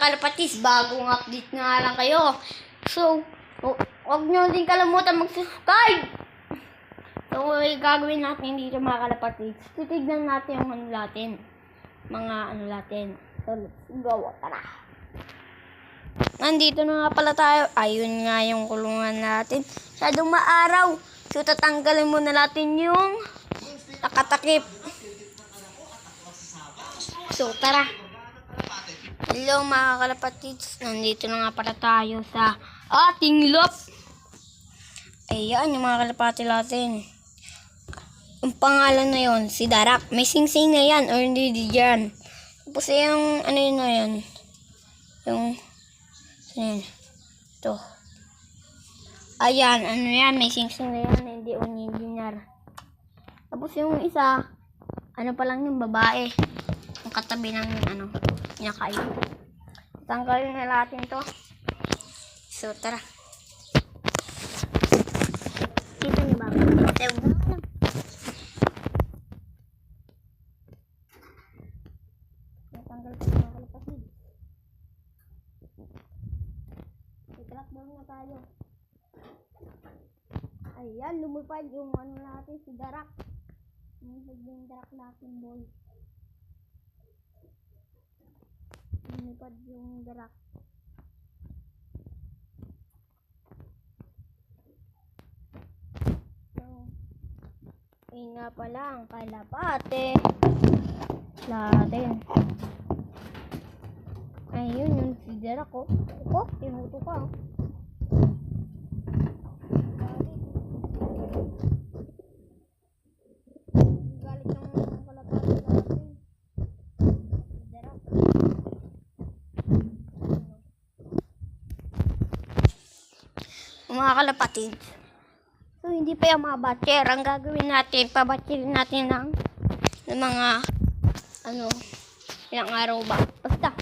kalapatis, bagong update nga lang kayo. So, huwag nyo din kalimutan mag-subscribe. So, gagawin natin dito mga kalapatis. Titignan natin yung ano natin. Mga ano natin. So, let's go. Tara. Nandito na nga pala tayo. Ayun nga yung kulungan natin. Masyadong maaraw. So, tatanggalin muna natin yung nakatakip. So, tara. Hello mga kalapatids. Nandito na nga pala tayo sa ating lop. Ayan yung mga kalapati natin. Ang pangalan na yon si Darak. May sing-sing na yan or hindi dyan. Tapos yung ano yun na yan. Yung ayan. Ito. Ayan, ano yan. May sing-sing na yan. Hindi engineer. Tapos yung isa, ano pa lang yung babae. Yung katabi ng ano, niya kayo. Tanggalin na natin to. So, tara. Kita niyo ba? Tanggal ko mga kalapatid. I-track down na tayo. Ayan, lumipad yung ano natin, si Darak. Lumipad yung Darak natin, boy. Lumipad yung Darak. So, ayun nga pala ang kalapate natin. Ayun yung si Darak ko. Oh, tinuto ka. Galit ng kalapate natin. Si Darak. Mga kalapatid. So, hindi pa yung mga batcher. Ang gagawin natin, pabatcherin natin ng mga ano, ilang araw ba? Basta.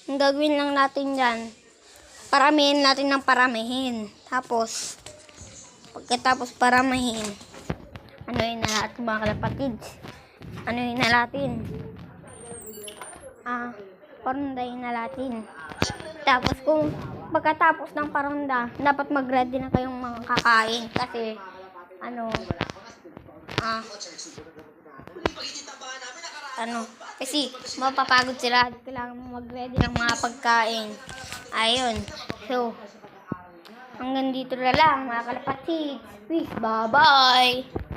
Ang gagawin lang natin dyan, paramihin natin ng paramihin. Tapos, pagkatapos paramihin, ano yun na natin mga kalapatid? Ano yun na natin? Parondahin na natin. Tapos kung pagkatapos ng paronda, dapat mag-ready na kayong mga kakain. Kasi, kasi mapapagod sila. Kailangan mag-ready ng mga pagkain. Ayun. So, hanggang dito na lang mga kalapatid. Peace. Bye-bye.